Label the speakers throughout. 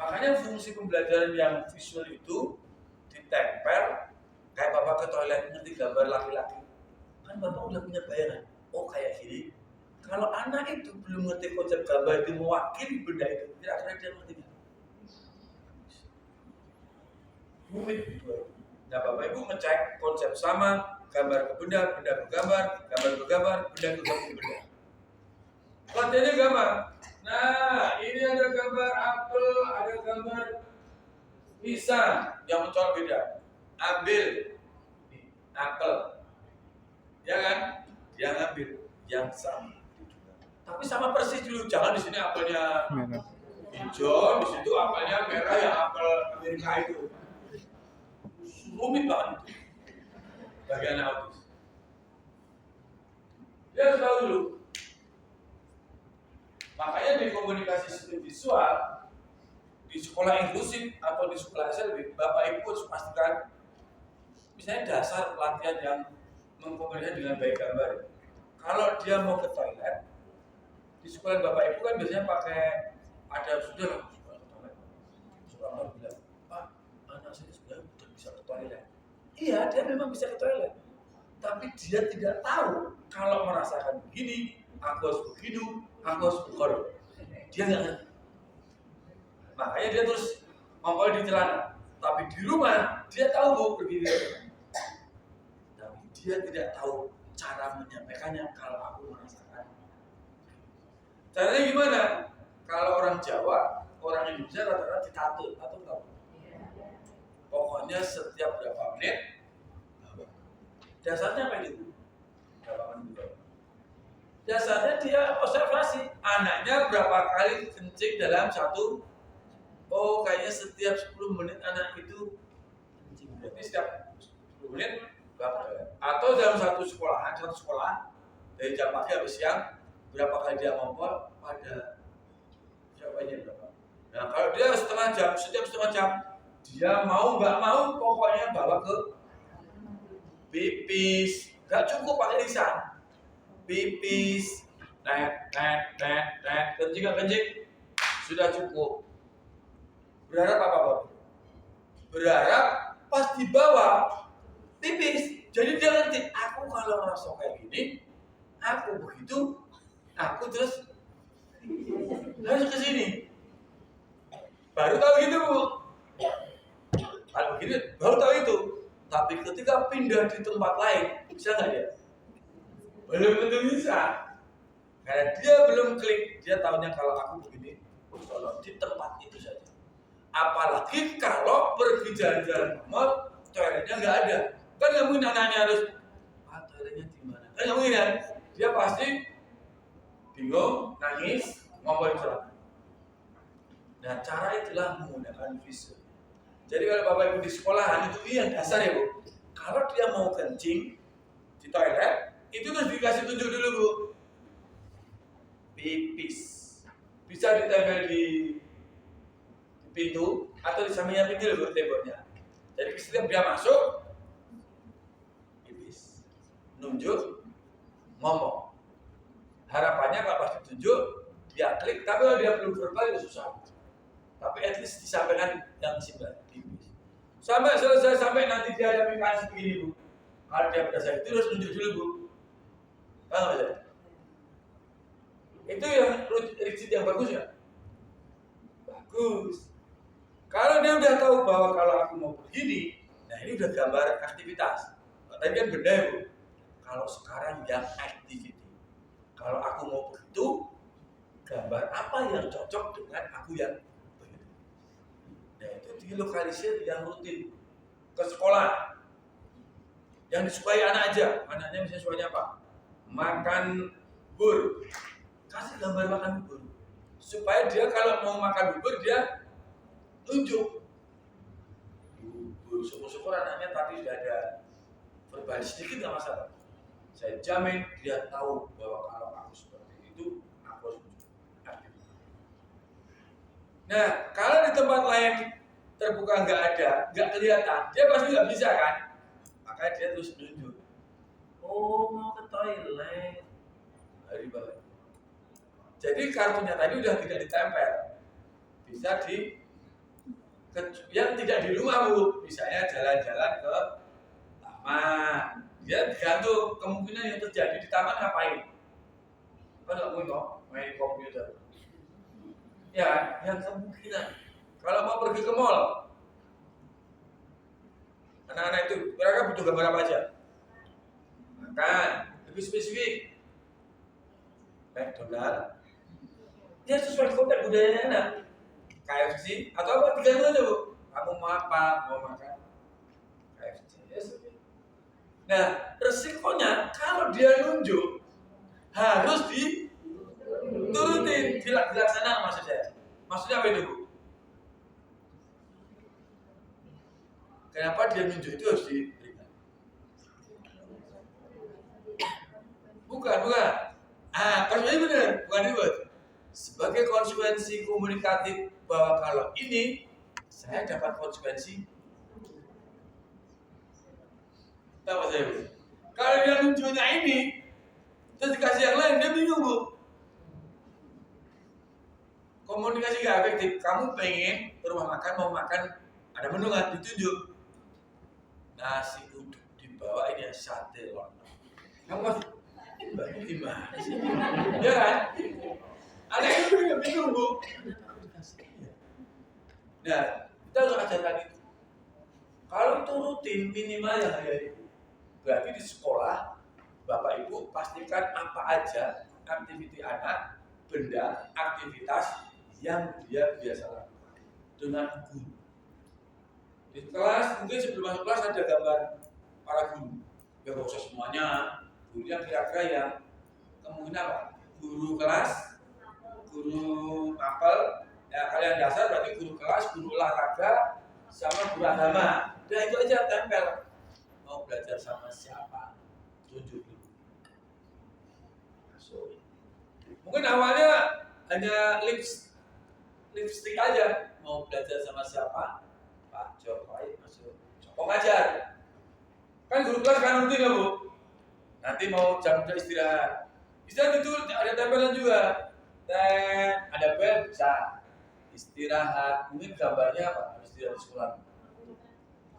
Speaker 1: Makanya fungsi pembelajaran yang visual itu ditempel. Kayak bapak ke toilet ngerti gambar laki-laki, kan bapak udah punya bayangan, oh kayak gini. Kalau anak itu belum ngerti konsep gambar itu mewakili benda itu, kira-kira dia ngerti nggak? Rumit gitu. Nah bapak ibu ngecek konsep sama, gambar ke benda, benda ke gambar, gambar ke gambar, benda ke benda. Latihannya gampang. Nah ini ada gambar apel, ada gambar pisang yang mencolok beda. Ambil apel, ya kan? Dia ngambil yang sama. Tapi sama persis dulu, jangan di sini apelnya hijau, di situ apelnya merah yang apel Amerika itu. Rumit banget itu. Bagi anak autis. Ya tahu dulu. Makanya di komunikasi sistem visual, di sekolah inklusif atau di sekolah SLB, Bapak Ibu harus pastikan misalnya dasar pelatihan yang mengkomunikasikan dengan baik gambar. Kalau dia mau ke toilet, di sekolah Bapak Ibu kan biasanya pakai ada sudah sekolah ke toilet. Sekolah bilang, Pak, anak saya sudah bisa ke toilet. Iya, dia memang bisa ke toilet. Tapi dia tidak tahu kalau merasakan begini, aku harus begitu, aku harus begitu. Dia nggak ngerti. Makanya dia terus ngompol di celana. Tapi di rumah dia tahu mau begini. Tapi dia tidak tahu cara menyampaikannya kalau aku merasakan. Caranya gimana? Kalau orang Jawa, orang Indonesia rata-rata ditato, atau tahu? Pokoknya setiap berapa menit, dasarnya apa itu? Berapa menit juga? Dasarnya dia observasi anaknya berapa kali kencing dalam satu. Oh, kayaknya setiap 10 menit anak itu kencing. Berarti setiap 10 menit berapa kali? Atau dalam satu sekolah dari jam pagi sampai siang berapa kali dia ngompol pada jawabannya berapa? Nah, kalau dia setiap setengah jam dia mau nggak mau pokoknya bawa ke pipis, nggak cukup pakai lisan. Pipis, kencing sudah cukup. Berharap apa Bapak? Berharap pas dibawa pipis, jadi dia ngerti. Aku kalau ngerasa kayak gini, aku begitu, aku terus harus ke sini. Baru tahu gitu Bu. Kalau begini baru tahu itu. Tapi ketika pindah di tempat lain, bisa nggak dia? Belum tentu bisa. Karena dia belum klik, dia tahunya kalau aku begini, kalau di tempat itu saja. Apalagi kalau pergi jalan-jalan ke mall, toiletnya nggak ada. Kan nggak mungkin anaknya harus, toiletnya di mana? Kan nggak mungkin kan? Dia pasti bingung, nangis, ngompol celana. Nah, cara itulah menggunakan visual. Jadi kalau Bapak Ibu di sekolahan itu yang dasar ya Bu. Kalau dia mau kencing di toilet, itu terus dikasih tunjuk dulu Bu. Pipis. Bisa ditempel di pintu atau di sampingnya pintu Bu temboknya. Jadi setiap dia masuk, pipis. Nunjuk, ngomong. Harapannya kalau pas ditunjuk, dia klik. Tapi kalau dia belum verbal itu susah. Tapi at least disampaikan yang simpel. Sampai selesai, sampai nanti dia ada mekanisme begini Bu. Kalau dia pada saat itu harus tunjuk dulu Bu. Paham nggak? Itu yang rigid yang bagus ya? Bagus. Kalau dia udah tahu bahwa kalau aku mau begini, nah ini udah gambar aktivitas. Tadi kan beda ya Bu. Kalau sekarang yang activity. Kalau aku mau begitu, gambar apa yang cocok dengan aku yang begitu. Nah itu dilokalisir yang rutin ke sekolah. Yang disukai anak aja, anaknya misalnya sukanya apa? Makan bubur. Kasih gambar makan bubur. Supaya dia kalau mau makan bubur dia tunjuk. Bubur, syukur-syukur anaknya tadi sudah ada verbal sedikit nggak masalah. Saya jamin dia tahu bahwa kalau aku seperti itu, aku harus aktif. Nah, kalau di tempat lain terbuka nggak ada, nggak kelihatan, dia pasti nggak bisa kan? Makanya dia terus tunjuk. Oh, mau ke toilet. Hari balik. Jadi kartunya tadi udah tidak ditempel, bisa di Yang tidak di rumah Bu, misalnya jalan-jalan ke taman. Dia tergantung kemungkinan yang terjadi di taman ngapain. Kan nggak mungkin main komputer. Ya, yang kemungkinan. Kalau mau pergi ke mall, anak-anak itu mereka butuh gambar apa aja? Makan, lebih spesifik. McDonald. Dia sesuai konteks budayanya anak. KFC atau apa? Tiga aja Bu. Kamu mau apa? Mau makan KFC. Yes, okay. Nah, resikonya kalau dia nunjuk harus diturutin, dilaksanakan maksud saya. Maksudnya apa itu Bu? Kenapa dia nunjuk itu harus diberikan? Bukan. Konsekuensi benar, bukan ribet. Sebagai konsekuensi komunikatif bahwa kalau ini saya dapat konsekuensi. Tahu saya Bu? Kalau dia nunjuknya ini, terus dikasih yang lain, dia bingung Bu. Komunikasi gak efektif. Kamu pengen ke rumah makan, mau makan, ada menu nggak ditunjuk. Nasi uduk dibawa ini sate lontong. Kamu masih gimana sih? Ya kan? Ada yang juga bingung Bu. Nah, kita harus ajarkan itu. Kalau itu rutin minimal yang hari itu, berarti di sekolah Bapak Ibu pastikan apa aja aktiviti anak, benda, aktivitas yang dia biasa lakukan dengan guru. Di kelas mungkin sebelum masuk kelas ada gambar para guru. Ya nggak usah semuanya. Guru yang kira-kira yang kemungkinan apa? Guru kelas, guru mapel, ya kalian dasar berarti guru kelas, guru olahraga, sama guru agama. Nah itu aja tempel. Mau belajar sama siapa? Tunjuk dulu. So, mungkin awalnya hanya lipstick aja. Mau belajar sama siapa? Pak Jokowi masuk. Joko ngajar. Kan guru kelas kan rutin ya Bu. Nanti mau jam istirahat. Istirahat itu ada tempelan juga. Dan ada bel bisa istirahat. Mungkin gambarnya apa? Istirahat di sekolah.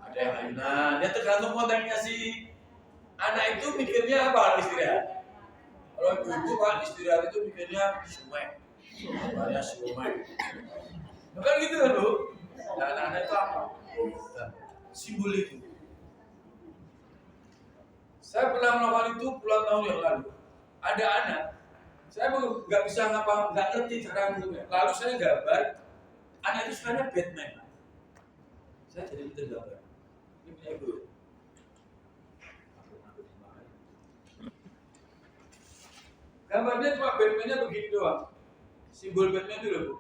Speaker 1: Ada yang ayunan. Dia tergantung kontennya si anak itu mikirnya apa kalau istirahat. Kalau ibu kan istirahat itu mikirnya sumai. Gambarnya sumai. Bukan gitu kan Bu? Nah, anak-anak itu apa? Simbol itu. Saya pernah melakukan itu puluhan tahun yang lalu. Ada anak, saya nggak bisa nggak ngerti cara ngomongnya. Lalu saya gambar, anak itu sukanya Batman. Saya jadi pintar gambar. Ini punya ibu. Gambarnya cuma Batman-nya begini doang. Simbol Batman itu loh Bu.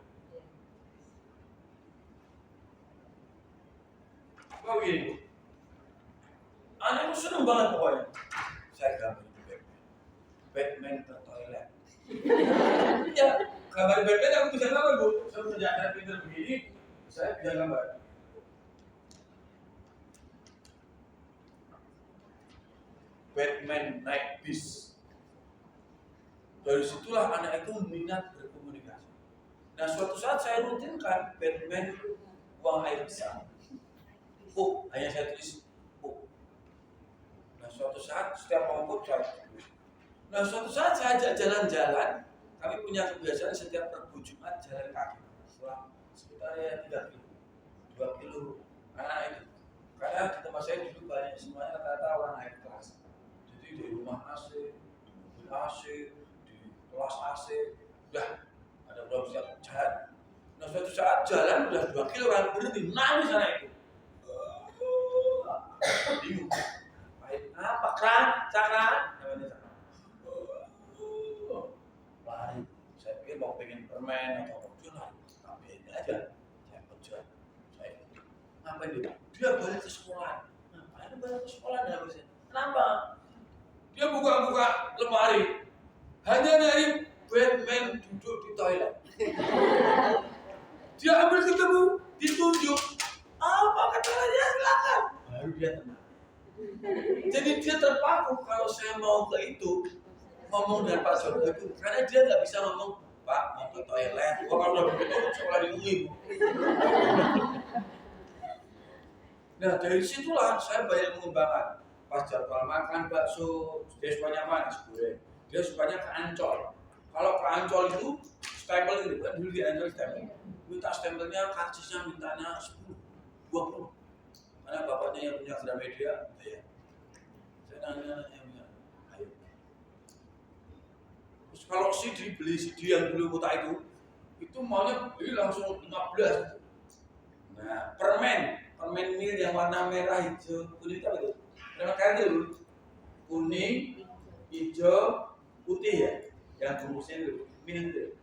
Speaker 1: Apa begini Bu? Anak itu seneng banget pokoknya. Saya gambar itu Batman ke toilet. Ya, gambar Batman aku bisa gambar Bu. Saya punya anak pintar begini, saya bisa gambar. Batman naik bis. Dari situlah anak itu minat berkomunikasi. Nah suatu saat saya rutinkan Batman buang air besar. Hanya saya tulis suatu saat setiap kelompok saya tulis. Nah suatu saat saya ajak jalan-jalan, kami punya kebiasaan setiap Rabu Jumat jalan kaki sekitar 3 kilo, 2 kilo anak itu. Karena di tempat saya dulu banyak semuanya rata-rata orang naik kelas. Jadi di rumah AC, di mobil AC, di kelas AC, udah ada berapa siap jalan. Nah suatu saat jalan udah 2 kilo kan berhenti nangis anak itu. Bingung. Apa kan? Cakra? Namanya cakra. Lari. Saya pikir mau pengen permen atau apa lari. Tapi ini aja. Saya kejar. Ngapain dia? Dia balik ke sekolah. Ngapain balik ke sekolah? Kenapa? Dia buka-buka lemari. Hanya dari Batman duduk di toilet. Dia ambil ketemu, ditunjuk. Apa katanya? Silakan. Baru dia tenang. Jadi dia terpaku kalau saya mau ke itu ngomong dengan Pak Jokowi itu karena dia nggak bisa ngomong Pak mau ke toilet. Kalau udah begitu sekolah di UI. Nah dari situlah saya banyak mengembangkan. Pas jadwal makan bakso, dia sukanya apa? Nasi goreng. Dia sukanya ke Ancol. Kalau ke Ancol itu stempel itu kan dulu di Ancol stempel. Minta stempelnya, karcisnya mintanya 10, 20. Karena bapaknya yang punya Gramedia, ya. Saya nanya, ayo. Terus kalau CD, beli CD yang dulu kota itu maunya beli langsung 15. Nah, permen mil yang warna merah, hijau, kuning apa itu? Permen karet itu kuning, hijau, putih ya, yang bungkusnya itu mil itu,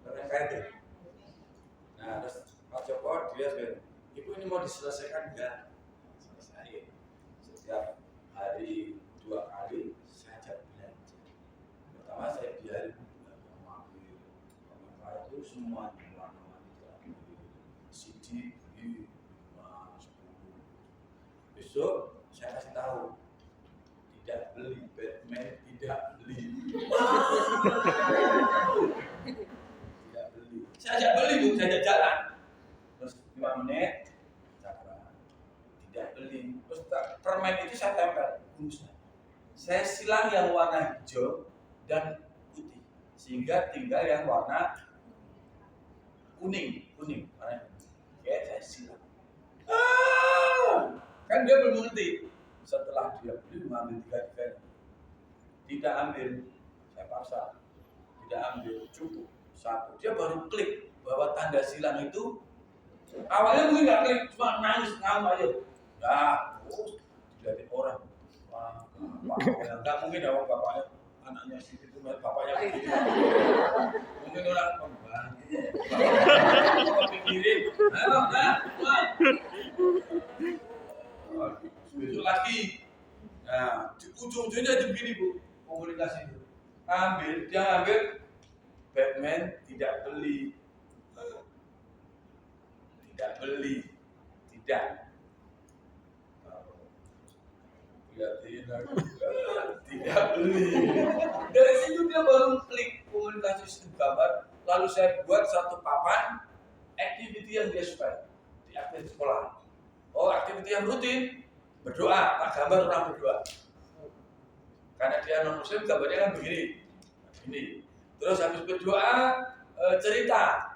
Speaker 1: permen karet itu. Nah, terus Pak Joko dia bilang, ibu ini mau diselesaikan enggak? Selesai. Setiap hari 2 kali saya ajak belanja. Pertama saya biarin mengambil permen itu semua warna-warni CD di 10. Besok saya kasih tahu, tidak beli Batman, tidak beli. Tidak beli. Saya ajak beli bu, saya ajak jalan. Terus 5 menit, tidak beli. Terus permen itu saya tempel bungkusnya. Saya silang yang warna hijau dan putih, sehingga tinggal yang warna kuning. Oke, saya silang. Kan dia belum mengerti. Setelah dia beli mengambil 3 tidak ambil, saya paksa tidak ambil, cukup 1. Dia baru klik bahwa tanda silang itu awalnya mungkin nggak klik, cuma nangis aja. Ya, dilihatin orang. Wah, nggak mungkin ya bapaknya, anaknya situ itu bapaknya begitu. Mungkin orang pembang. Pikirin, besok lagi. Nah, ujung-ujungnya itu begini bu, komunikasi itu. Dia ambil Batman, tidak beli. Tidak beli. Dari situ dia baru klik komunikasi sistem gambar. Lalu saya buat satu papan activity yang dia suka di aktivitas sekolah. Oh, aktiviti yang rutin, berdoa, tak gambar orang berdoa. Karena dia non muslim, gambarnya kan begini. Terus habis berdoa, cerita.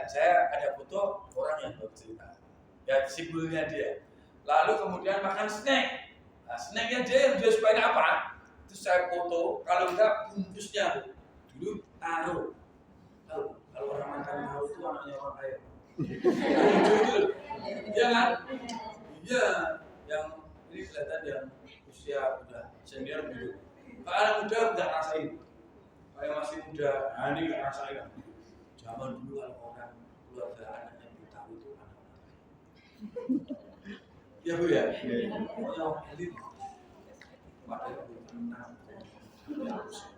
Speaker 1: Saya ada foto orang yang bercerita. Ya simbolnya dia. Lalu kemudian makan snack. Nah, snacknya dia sukain apa? Terus saya foto. Kalau enggak bungkusnya dulu taruh. Kalau orang makan tahu itu anaknya orang kaya. Iya kan? Iya, yang ini kelihatan yang usia udah senior gitu. Kalau anak muda nggak rasain. Kayak masih muda, nah ini nggak rasain. Zaman dulu kalau orang keluarga anaknya tahu itu anak. Ya bu ya. Pokoknya elit. Padahal 6.